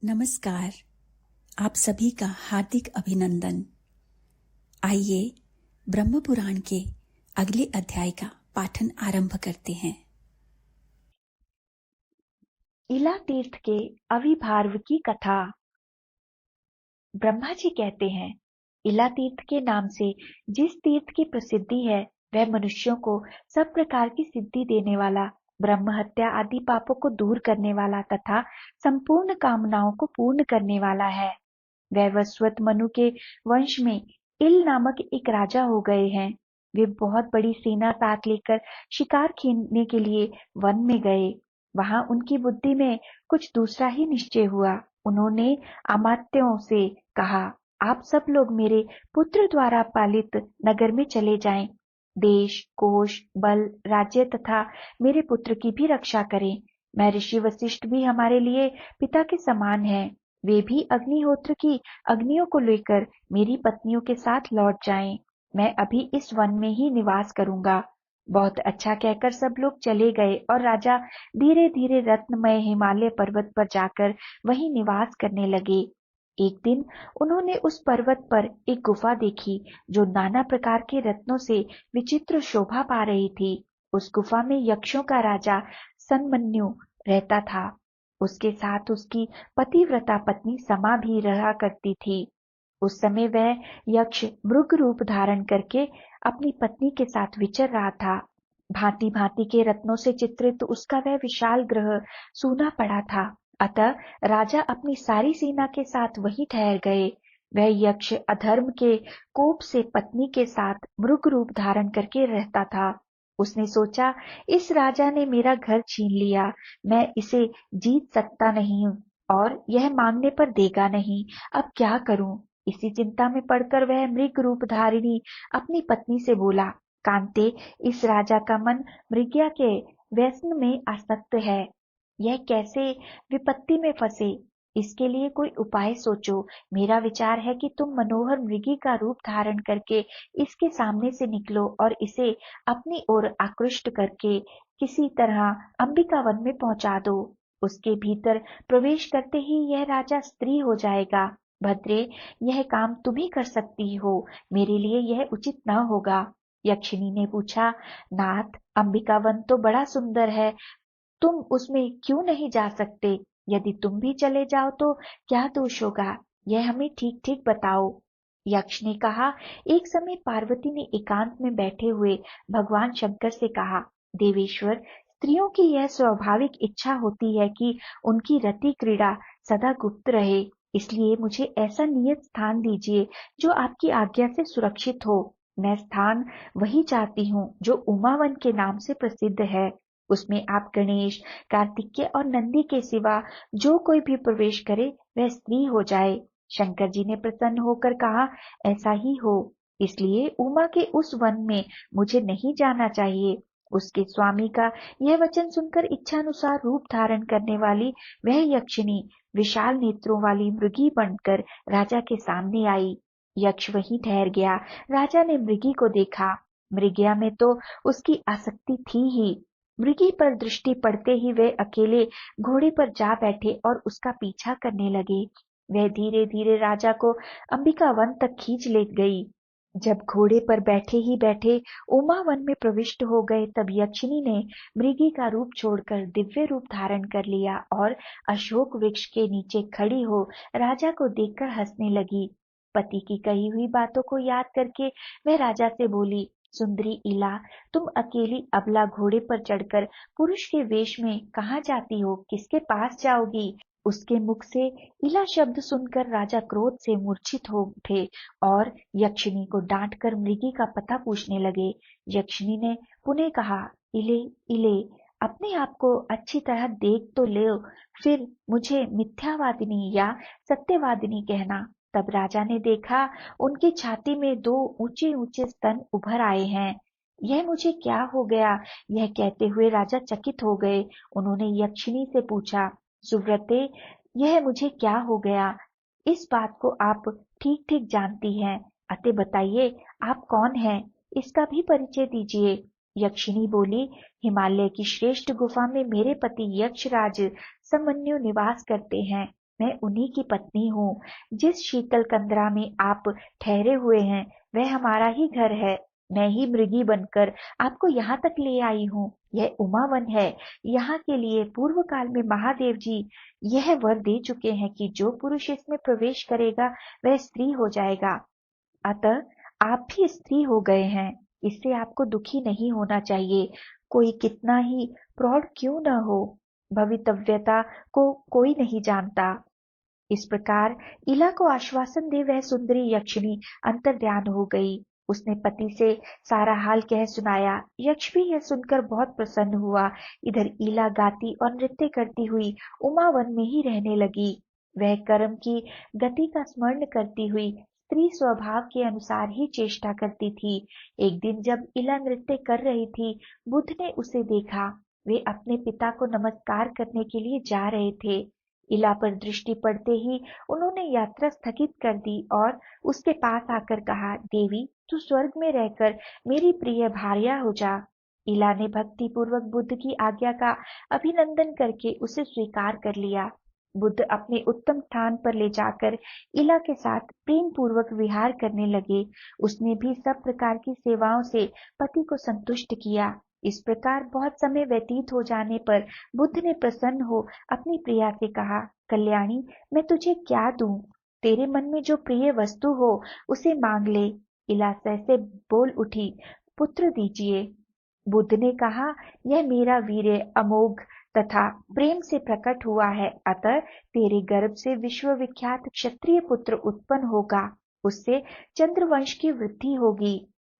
नमस्कार। आप सभी का हार्दिक अभिनंदन। आइए ब्रह्म पुराण के अगले अध्याय का पाठन आरंभ करते हैं। इला तीर्थ के अविभार्व की कथा। ब्रह्मा जी कहते हैं, इला तीर्थ के नाम से जिस तीर्थ की प्रसिद्धि है वह मनुष्यों को सब प्रकार की सिद्धि देने वाला, ब्रह्म हत्या आदि पापों को दूर करने वाला तथा संपूर्ण कामनाओं को पूर्ण करने वाला है। वैवस्वत मनु के वंश में इल नामक एक राजा हो गए हैं। वे बहुत बड़ी सेना साथ लेकर शिकार खेलने के लिए वन में गए। वहां उनकी बुद्धि में कुछ दूसरा ही निश्चय हुआ। उन्होंने अमात्यों से कहा, आप सब लोग मेरे पुत्र द्वारा पालित नगर में चले जाएं। देश, कोश, बल, राज्य तथा मेरे पुत्र की भी रक्षा करें। महर्षि वशिष्ठ भी हमारे लिए पिता के समान हैं। वे भी अग्निहोत्र की अग्नियों को लेकर मेरी पत्नियों के साथ लौट जाएं। मैं अभी इस वन में ही निवास करूंगा। बहुत अच्छा कहकर सब लोग चले गए और राजा धीरे धीरे रत्नमय हिमालय पर्वत पर जाकर वहीं निवास करने लगे। एक दिन उन्होंने उस पर्वत पर एक गुफा देखी जो नाना प्रकार के रत्नों से विचित्र शोभा पा रही थी। उस गुफा में यक्षों का राजा सनमन्यु रहता था। उसके साथ उसकी पतिव्रता पत्नी समा भी रहा करती थी। उस समय वह यक्ष मृग रूप धारण करके अपनी पत्नी के साथ विचर रहा था। भांति भांति के रत्नों से चित्रित उसका वह विशाल गृह सूना पड़ा था। अतः राजा अपनी सारी सेना के साथ वहीं ठहर गए। वह यक्ष अधर्म के कोप से पत्नी के साथ मृग रूप धारण करके रहता था। उसने सोचा, इस राजा ने मेरा घर छीन लिया, मैं इसे जीत सकता नहीं और यह मांगने पर देगा नहीं। अब क्या करूं? इसी चिंता में पड़कर वह मृग रूप धारिणी अपनी पत्नी से बोला, कांते, इस राजा का मन मृग्या के व्यसन में आसक्त है। यह कैसे विपत्ति में फंसे, इसके लिए कोई उपाय सोचो। मेरा विचार है कि तुम मनोहर मृगी का रूप धारण करके इसके सामने से निकलो और इसे अपनी ओर आकृष्ट करके किसी तरह अंबिका वन में पहुंचा दो। उसके भीतर प्रवेश करते ही यह राजा स्त्री हो जाएगा। भद्रे, यह काम तुम ही कर सकती हो, मेरे लिए यह उचित न होगा। यक्षिणी ने पूछा, नाथ, अंबिका वन तो बड़ा सुंदर है, तुम उसमें क्यों नहीं जा सकते? यदि तुम भी चले जाओ तो क्या दोष होगा? यह हमें ठीक ठीक बताओ। यक्ष ने कहा, एक समय पार्वती ने एकांत में बैठे हुए भगवान शंकर से कहा, देवेश्वर, स्त्रियों की यह स्वाभाविक इच्छा होती है कि उनकी रति क्रीड़ा सदा गुप्त रहे। इसलिए मुझे ऐसा नियत स्थान दीजिए जो आपकी आज्ञा से सुरक्षित हो। मैं स्थान वही चाहती हूँ जो उमावन के नाम से प्रसिद्ध है। उसमें आप गणेश, कार्तिकेय और नंदी के सिवा जो कोई भी प्रवेश करे वह स्त्री हो जाए। शंकर जी ने प्रसन्न होकर कहा, ऐसा ही हो। इसलिए उमा के उस वन में मुझे नहीं जाना चाहिए। उसके स्वामी का यह वचन सुनकर इच्छानुसार रूप धारण करने वाली वह यक्षिणी विशाल नेत्रों वाली मृगी बनकर राजा के सामने आई। यक्ष वहीं ठहर गया। राजा ने मृगी को देखा। मृग्या में तो उसकी आसक्ति थी ही। मृगी पर दृष्टि पड़ते ही वे अकेले घोड़े पर जा बैठे और उसका पीछा करने लगे। वह धीरे धीरे राजा को अंबिका वन तक खींच ले गई। जब घोड़े पर बैठे ही बैठे उमा वन में प्रविष्ट हो गए, तब यक्षिणी ने मृगी का रूप छोड़कर दिव्य रूप धारण कर लिया और अशोक वृक्ष के नीचे खड़ी हो राजा को देखकर हंसने लगी। पति की कही हुई बातों को याद करके वह राजा से बोली, सुंदरी इला, तुम अकेली अबला घोड़े पर चढ़कर पुरुष के वेश में कहाँ जाती हो? किसके पास जाओगी? उसके मुख से इला शब्द सुनकर राजा क्रोध से मूर्छित हो उठे और यक्षिणी को डांटकर मृगी का पता पूछने लगे। यक्षिणी ने पुनः कहा, इले इले, अपने आप को अच्छी तरह देख तो ले, फिर मुझे मिथ्यावादिनी या सत्यवादिनी कहना। तब राजा ने देखा, उनकी छाती में दो ऊंचे ऊंचे स्तन उभर आए हैं। यह मुझे क्या हो गया? यह कहते हुए राजा चकित हो गए। उन्होंने यक्षिणी से पूछा, सुव्रते, यह मुझे क्या हो गया? इस बात को आप ठीक ठीक जानती हैं, अतः बताइए आप कौन हैं? इसका भी परिचय दीजिए। यक्षिणी बोली, हिमालय की श्रेष्ठ गुफा में मेरे पति यक्षराज समन्यु निवास करते हैं। मैं उन्हीं की पत्नी हूँ। जिस शीतल कंदरा में आप ठहरे हुए हैं वह हमारा ही घर है। मैं ही मृगी बनकर आपको यहाँ तक ले आई हूँ। यह उमावन है। यहाँ के लिए पूर्व काल में महादेव जी यह वर दे चुके हैं कि जो पुरुष इसमें प्रवेश करेगा वह स्त्री हो जाएगा। अतः आप भी स्त्री हो गए हैं। इससे आपको दुखी नहीं होना चाहिए। कोई कितना ही प्रौढ़ क्यों न हो, भवितव्यता को कोई नहीं जानता। इस प्रकार इला को आश्वासन दे वह सुंदरी यक्षिणी अंतर्ध्यान हो गई। उसने पति से सारा हाल कह सुनाया। यक्ष भी यह सुनकर बहुत प्रसन्न हुआ। इधर इला गाती और नृत्य करती हुई उमावन में ही रहने लगी। वह कर्म की गति का स्मरण करती हुई स्त्री स्वभाव के अनुसार ही चेष्टा करती थी। एक दिन जब इला नृत्य कर रही थी, बुद्ध ने उसे देखा। वे अपने पिता को नमस्कार करने के लिए जा रहे थे। इला पर दृष्टि पड़ते ही उन्होंने यात्रा स्थगित कर दी और उसके पास आकर कहा, देवी तू स्वर्ग में रहकर मेरी प्रिय भार्या हो जा। इला ने भक्ति पूर्वक बुद्ध की आज्ञा का अभिनंदन करके उसे स्वीकार कर लिया। बुद्ध अपने उत्तम स्थान पर ले जाकर इला के साथ प्रेम पूर्वक विहार करने लगे। उसने भी सब प्रकार की सेवाओं से पति को संतुष्ट किया। इस प्रकार बहुत समय व्यतीत हो जाने पर बुद्ध ने प्रसन्न हो अपनी प्रिया से कहा, कल्याणी मैं तुझे क्या दूं? तेरे मन में जो प्रिय वस्तु हो उसे मांग ले। इला से बोल उठी, पुत्र दीजिए। बुद्ध ने कहा, यह मेरा वीर्य अमोघ तथा प्रेम से प्रकट हुआ है, अतः तेरे गर्भ से विश्वविख्यात क्षत्रिय पुत्र उत्पन्न होगा। उससे चंद्रवंश की वृद्धि होगी।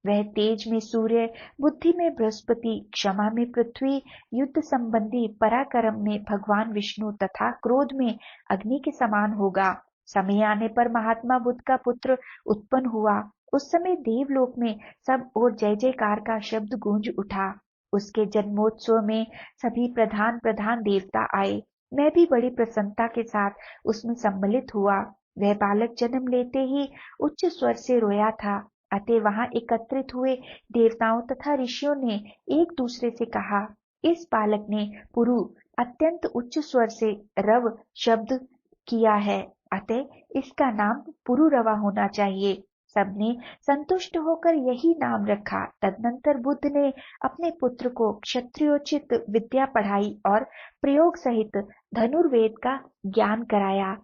वह तेज में सूर्य, बुद्धि में बृहस्पति, क्षमा में पृथ्वी, युद्ध संबंधी पराक्रम में भगवान विष्णु तथा क्रोध में अग्नि के समान होगा। समय आने पर महात्मा बुद्ध का पुत्र उत्पन्न हुआ। उस समय देवलोक में सब ओर जय जयकार का शब्द गूंज उठा। उसके जन्मोत्सव में सभी प्रधान प्रधान देवता आए। मैं भी बड़ी प्रसन्नता के साथ उसमें सम्मिलित हुआ। वह बालक जन्म लेते ही उच्च स्वर से रोया था। अतः वहां एकत्रित हुए देवताओं तथा ऋषियों ने एक दूसरे से कहा, इस बालक ने पुरु अत्यंत उच्च स्वर से रव शब्द किया है, अतः इसका नाम पुरुरवा होना चाहिए। सबने संतुष्ट होकर यही नाम रखा। तदनंतर बुद्ध ने अपने पुत्र को क्षत्रियोचित विद्या पढ़ाई और प्रयोग सहित धनुर्वेद का ज्ञान कराया।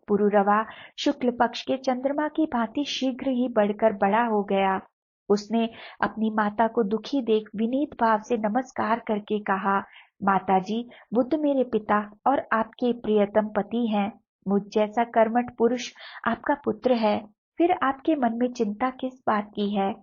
पुरुरवा शुक्ल पक्ष के चंद्रमा की भांति शीघ्र ही बढ़कर बड़ा हो गया। उसने अपनी माता को दुखी देख विनीत भाव से नमस्कार करके कहा, माताजी, बुद्ध मेरे पिता और आपके प्रियतम पति हैं। मुझ जैसा कर्मठ पुरुष आपका पुत्र है, फिर आपके मन में चिंता किस बात की है?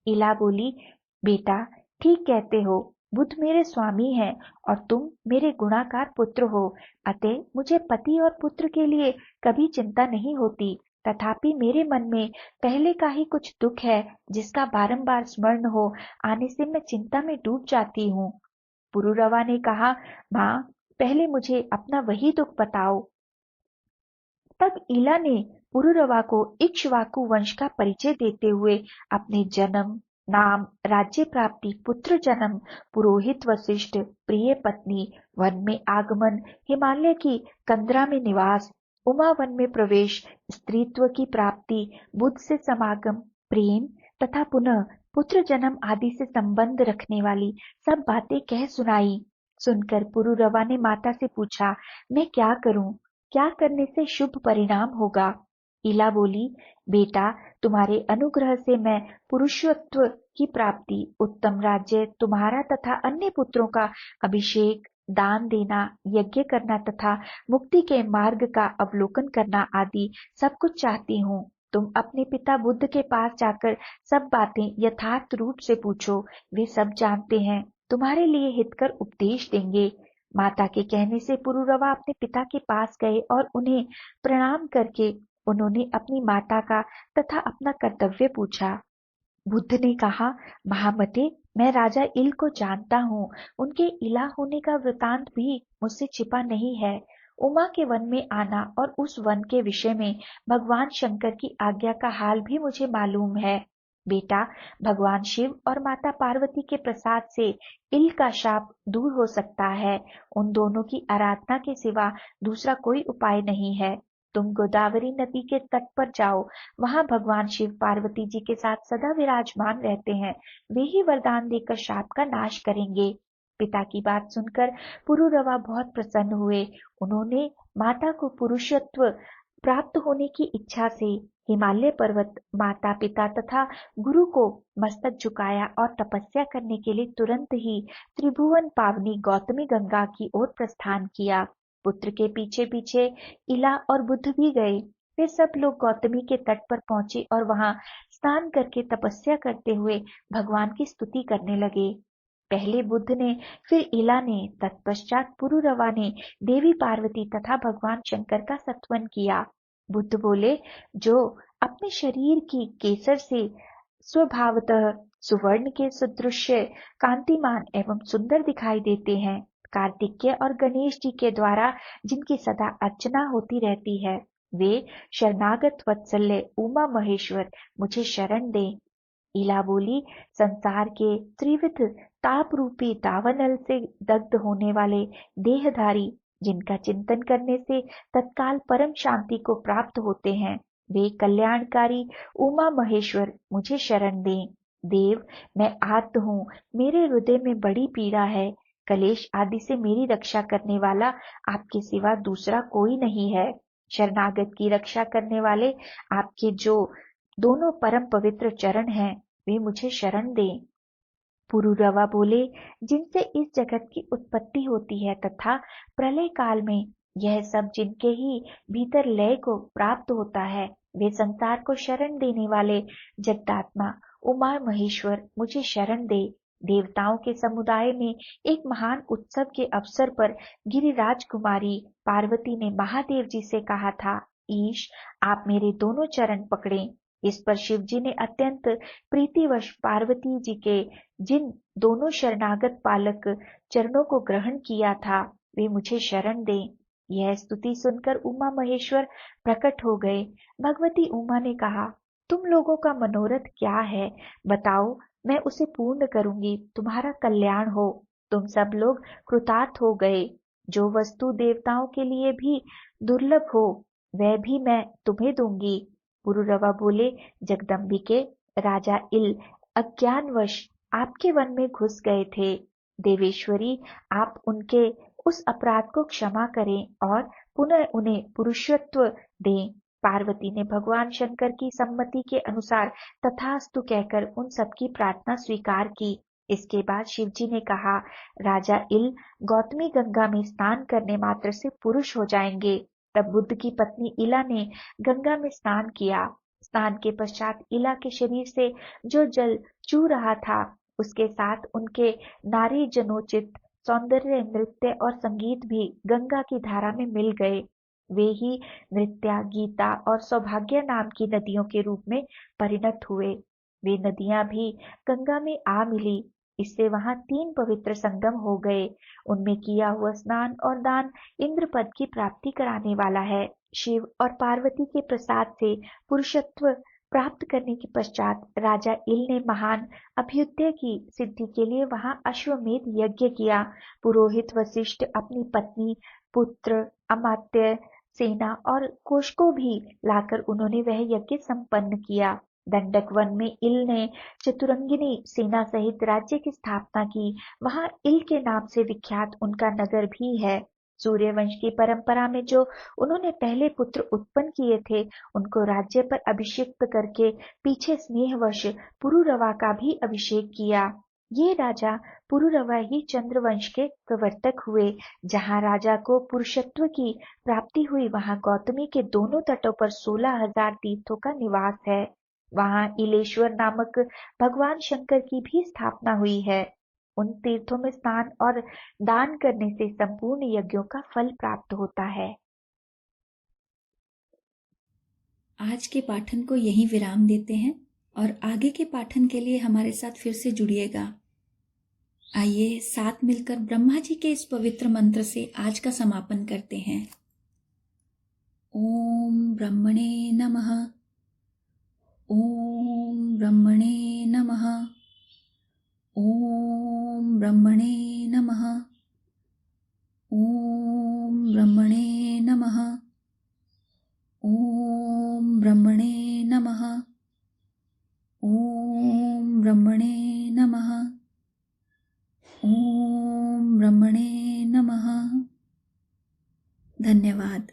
इला बोली, बेटा ठीक कहते हो, बुद्ध मेरे स्वामी हैं और तुम मेरे गुणाकार पुत्र हो, अतः मुझे पति और पुत्र के लिए कभी चिंता नहीं होती। तथापि मेरे मन में पहले का ही कुछ दुख है जिसका बारंबार स्मरण हो आने से मैं चिंता में डूब जाती हूँ। पुरुरवा ने कहा, माँ पहले मुझे अपना वही दुख बताओ। तब इला ने पुरुरवा को इक्ष्वाकु वंश का परिचय देते हुए अपने जन्म, नाम, राज्य प्राप्ति, पुत्र जन्म, पुरोहित वशिष्ठ, प्रिय पत्नी, वन में आगमन, हिमालय की कंदरा में निवास, उमा वन में प्रवेश, स्त्रीत्व की प्राप्ति, बुद्ध से समागम, प्रेम तथा पुनः पुत्र जन्म आदि से संबंध रखने वाली सब बातें कह सुनाई। सुनकर पुरुरवा ने माता से पूछा, मैं क्या करूं? क्या करने से शुभ परिणाम होगा? इला बोली, बेटा तुम्हारे अनुग्रह से मैं पुरुषत्व की प्राप्ति, उत्तम राज्य, तुम्हारा तथा अन्य पुत्रों का अभिषेक, दान देना, यज्ञ करना तथा मुक्ति के मार्ग का अवलोकन करना आदि सब कुछ चाहती हूँ। तुम अपने पिता बुद्ध के पास जाकर सब बातें यथार्थ रूप से पूछो, वे सब जानते हैं, तुम्हारे लिए हितकर उपदेश देंगे। माता के कहने से पुरुरवा अपने पिता के पास गए और उन्हें प्रणाम करके उन्होंने अपनी माता का तथा अपना कर्तव्य पूछा। बुद्ध ने कहा, महामते, मैं राजा इल को जानता हूँ। उनके इला होने का वृतांत भी मुझसे छिपा नहीं है। उमा के वन में आना और उस वन के विषय में भगवान शंकर की आज्ञा का हाल भी मुझे मालूम है। बेटा, भगवान शिव और माता पार्वती के प्रसाद से इल का शाप दूर हो सकता है। उन दोनों की आराधना के सिवा दूसरा कोई उपाय नहीं है। तुम गोदावरी नदी के तट पर जाओ, वहां भगवान शिव पार्वती जी के साथ सदा विराजमान रहते हैं। वे ही वरदान देकर शाप का नाश करेंगे। पिता की बात सुनकर पुरुरवा बहुत प्रसन्न हुए। उन्होंने माता को पुरुषत्व प्राप्त होने की इच्छा से हिमालय पर्वत, माता पिता तथा गुरु को मस्तक झुकाया और तपस्या करने के लिए तुरंत ही त्रिभुवन पावनी गौतमी गंगा की ओर प्रस्थान किया। पुत्र के पीछे पीछे इला और बुद्ध भी गए। वे सब लोग गौतमी के तट पर पहुंचे और वहां स्नान करके तपस्या करते हुए भगवान की स्तुति करने लगे। पहले बुद्ध ने, फिर इला ने, तत्पश्चात पुरुरवा ने देवी पार्वती तथा भगवान शंकर का स्तवन किया। बुद्ध बोले, जो अपने शरीर की केसर से स्वभावतः सुवर्ण के सदृश कांतिमान एवं सुंदर दिखाई देते हैं, कार्तिकेय और गणेश जी के द्वारा जिनकी सदा अर्चना होती रहती है, वे शरणागत वत्सल्य उमा महेश्वर मुझे शरण दें। इला बोली, संसार के त्रिविध ताप रूपी दावानल से दग्ध होने वाले देहधारी, जिनका चिंतन करने से तत्काल परम शांति को प्राप्त होते हैं, वे कल्याणकारी उमा महेश्वर मुझे शरण दें। देव, मैं आर्त हूँ, मेरे हृदय में बड़ी पीड़ा है। कलेश आदि से मेरी रक्षा करने वाला आपके सिवा दूसरा कोई नहीं है। शरणागत की रक्षा करने वाले आपके जो दोनों परम पवित्र चरण हैं, वे मुझे शरण दें। पुरुरवा बोले, जिनसे इस जगत की उत्पत्ति होती है तथा प्रलय काल में यह सब जिनके ही भीतर लय को प्राप्त होता है, वे संसार को शरण देने वाले जगदात्मा उमा महेश्वर मुझे शरण दे। देवताओं के समुदाय में एक महान उत्सव के अवसर पर गिरिराज कुमारी पार्वती ने महादेव जी से कहा था, ईश, आप मेरे दोनों चरण पकड़ें। इस पर शिव जी ने अत्यंत प्रीतिवश पार्वती जी के जिन दोनों शरणागत पालक चरणों को ग्रहण किया था, वे मुझे शरण दें। यह स्तुति सुनकर उमा महेश्वर प्रकट हो गए। भगवती उमा ने कहा, तुम लोगों का मनोरथ क्या है, बताओ, मैं उसे पूर्ण करूंगी, तुम्हारा कल्याण हो। तुम सब लोग कृतार्थ हो गए। जो वस्तु देवताओं के लिए भी दुर्लभ हो, वह भी मैं तुम्हें दूंगी। पुरुरवा बोले, जगदम्बिके, राजा इल अज्ञानवश आपके वन में घुस गए थे। देवेश्वरी, आप उनके उस अपराध को क्षमा करें और पुनः उन्हें पुरुषत्व दें। पार्वती ने भगवान शंकर की सम्मति के अनुसार तथास्तु कहकर उन सबकी प्रार्थना स्वीकार की। इसके बाद शिवजी ने कहा, राजा इल गौतमी गंगा में स्नान करने मात्र से पुरुष हो जाएंगे। तब बुद्ध की पत्नी इला ने गंगा में स्नान किया। स्नान के पश्चात इला के शरीर से जो जल चू रहा था, उसके साथ उनके नारी जनोचित सौंदर्य, नृत्य और संगीत भी गंगा की धारा में मिल गए। वे ही नृत्या, गीता और सौभाग्य नाम की नदियों के रूप में परिणत हुए। वे नदियां भी गंगा में आ मिली। इससे वहां 3 पवित्र संगम हो गए। उनमें किया हुआ स्नान और दान इंद्र पद की प्राप्ति कराने वाला है। शिव और पार्वती के प्रसाद से पुरुषत्व प्राप्त करने के पश्चात राजा इल ने महान अभ्युदय की सिद्धि के लिए वहां अश्वमेध यज्ञ किया। पुरोहित वशिष्ठ अपनी पत्नी, पुत्र, अमात्य, सेना और कोष को भी लाकर उन्होंने वह यज्ञ संपन्न किया। दंडक वन में इल ने चतुरंगिनी सेना सहित राज्य की स्थापना की। वहां इल के नाम से विख्यात उनका नगर भी है। सूर्यवंश की परंपरा में जो उन्होंने पहले पुत्र उत्पन्न किए थे, उनको राज्य पर अभिषिक्त करके पीछे स्नेहवश पुरुरवा का भी अभिषेक किया। ये राजा पुरुरवा ही चंद्रवंश के प्रवर्तक हुए। जहाँ राजा को पुरुषत्व की प्राप्ति हुई, वहां गौतमी के दोनों तटों पर 16,000 तीर्थों का निवास है। वहां इलेश्वर नामक भगवान शंकर की भी स्थापना हुई है। उन तीर्थों में स्नान और दान करने से संपूर्ण यज्ञों का फल प्राप्त होता है। आज के पाठन को यहीं विराम देते हैं और आगे के पाठन के लिए हमारे साथ फिर से जुड़िएगा। आइए साथ मिलकर ब्रह्मा जी के इस पवित्र मंत्र से आज का समापन करते हैं। ओम ब्रह्मणे नमः। ओम ब्रह्मणे ब्रह्मणे नमः। ओम ब्रह्मणे नमः। धन्यवाद।